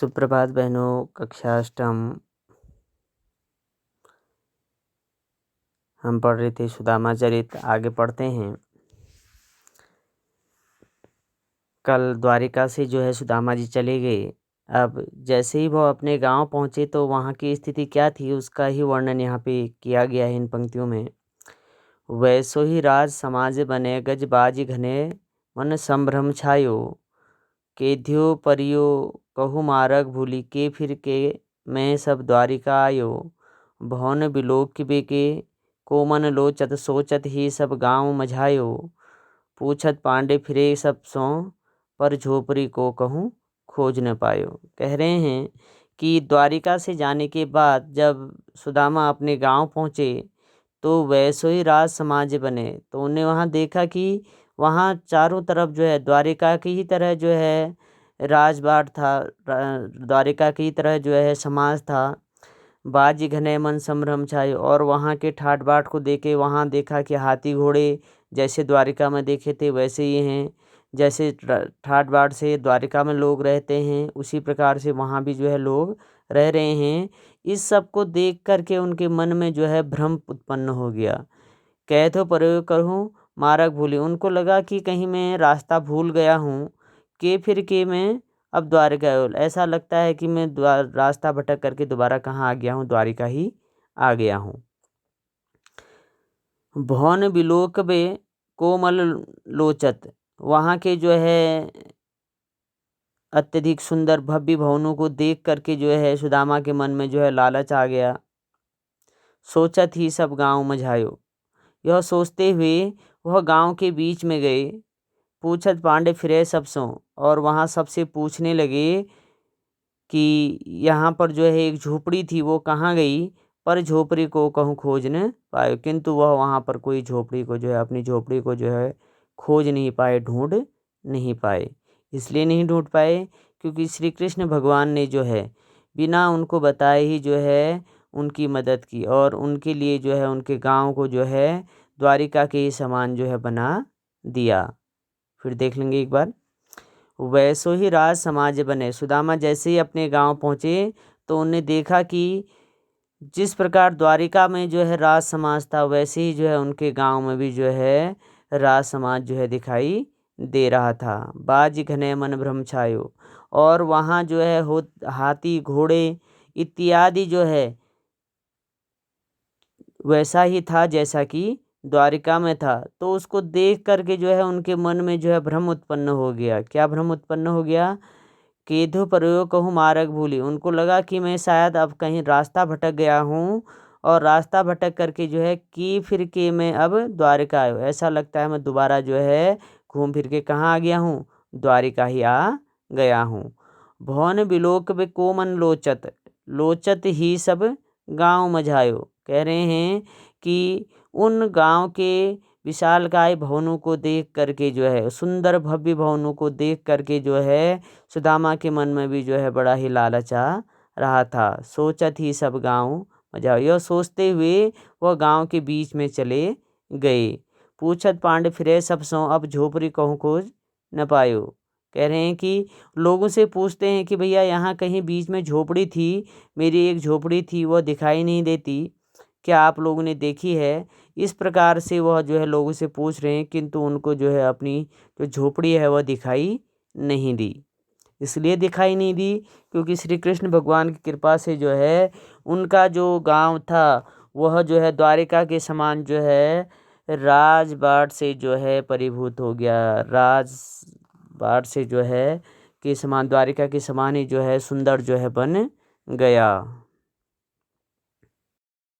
सुप्रभात बहनों। कक्षा अष्टम हम पढ़ रहे थे सुदामा चरित। आगे पढ़ते हैं। कल द्वारिका से जो है सुदामा जी चले गए। अब जैसे ही वो अपने गांव पहुंचे तो वहां की स्थिति क्या थी उसका ही वर्णन यहाँ पे किया गया है इन पंक्तियों में। वैसो ही राज समाज बने गज बाज घने मन संभ्रम छायो केध्यो परियो कहु मारग भूली के फिर के मैं सब द्वारिका आयो भवन बिलोक बेके कोमन लोचत सोचत ही सब गांव मझायो पूछत पांडे फिरे सब सो पर झोपड़ी को कहूँ खोज न पायो। कह रहे हैं कि द्वारिका से जाने के बाद जब सुदामा अपने गांव पहुँचे तो वैसो ही राज समाज बने। तो उन्हें वहाँ देखा कि वहाँ चारों तरफ जो है द्वारिका की ही तरह जो है राजबाट था, द्वारिका की तरह जो है समाज था। बाजी घने मन संभ्रम छाए और वहाँ के ठाट बाट को देखे वहाँ देखा कि हाथी घोड़े जैसे द्वारिका में देखे थे वैसे ही हैं। जैसे ठाट बाट से द्वारिका में लोग रहते हैं उसी प्रकार से वहाँ भी जो है लोग रह रहे हैं। इस सब को देख करके उनके मन में जो है भ्रम उत्पन्न हो गया। कह तो प्रयोग करूँ मार्ग भूली। उनको लगा कि कहीं मैं रास्ता भूल गया हूँ कि फिर के मैं अब द्वारिका ऐसा लगता है कि मैं रास्ता भटक करके दोबारा कहाँ आ गया हूँ, द्वारिका ही आ गया हूँ। भवन बिलोक बे कोमल लोचत। वहाँ के जो है अत्यधिक सुंदर भव्य भवनों को देख करके जो है सुदामा के मन में जो है लालच आ गया। सोचत ही सब गांव मझायो। यह सोचते हुए वह गांव के बीच में गए। पूछत पांडे फिरे सब सो और वहाँ सबसे पूछने लगे कि यहाँ पर जो है एक झोपड़ी थी वो कहाँ गई, पर झोपड़ी को कहूँ खोज न पाए। किंतु वह वहाँ पर कोई झोपड़ी को जो है अपनी झोपड़ी को जो है खोज नहीं पाए, ढूंढ नहीं पाए। इसलिए नहीं ढूंढ पाए क्योंकि श्री कृष्ण भगवान ने जो है बिना उनको बताए ही जो है उनकी मदद की और उनके लिए जो है उनके गांव को जो है द्वारिका के ही समान जो है बना दिया। फिर देख लेंगे एक बार। वैसो ही राज समाज बने। सुदामा जैसे ही अपने गांव पहुँचे तो उन्हें देखा कि जिस प्रकार द्वारिका में जो है राज समाज था वैसे ही जो है उनके गांव में भी जो है राज समाज जो है दिखाई दे रहा था। बाज घने मन भ्रम छायो और वहाँ जो है हाथी घोड़े इत्यादि जो है वैसा ही था जैसा कि द्वारिका में था। तो उसको देख करके जो है उनके मन में जो है भ्रम उत्पन्न हो गया। क्या भ्रम उत्पन्न हो गया? केधो प्रयोग कहूँ मार्ग भूली। उनको लगा कि मैं शायद अब कहीं रास्ता भटक गया हूँ और रास्ता भटक करके जो है कि फिर के मैं अब द्वारिका आयो। ऐसा लगता है मैं दोबारा जो है घूम फिर के कहाँ आ गया हूँ, द्वारिका ही आ गया हूँ। भवन बिलोक बे कोमन लोचत। लोचत ही सब गांव मझायो। कह रहे हैं कि उन गांव के विशालकाय भवनों को देख करके जो है सुंदर भव्य भवनों को देख करके जो है सुदामा के मन में भी जो है बड़ा ही लालच आ रहा था। सोचत ही सब गांव मझायो। यह सोचते हुए वह गांव के बीच में चले गए। पूछत पांडे फिरे सब सो अब झोपड़ी कहूँ खोज न पायो। कह रहे हैं कि लोगों से पूछते हैं कि भैया यहाँ कहीं बीच में झोपड़ी थी, मेरी एक झोपड़ी थी वो दिखाई नहीं देती, क्या आप लोगों ने देखी है? इस प्रकार से वह जो है लोगों से पूछ रहे हैं किंतु उनको जो है अपनी जो झोपड़ी है वह दिखाई नहीं दी। इसलिए दिखाई नहीं दी क्योंकि श्री कृष्ण भगवान की कृपा से जो है उनका जो गांव था वह जो है द्वारिका के समान जो है राजबाट से जो है परिभूत हो गया। राजबाट से जो है के समान द्वारिका के समान ही जो है सुंदर जो है बन गया।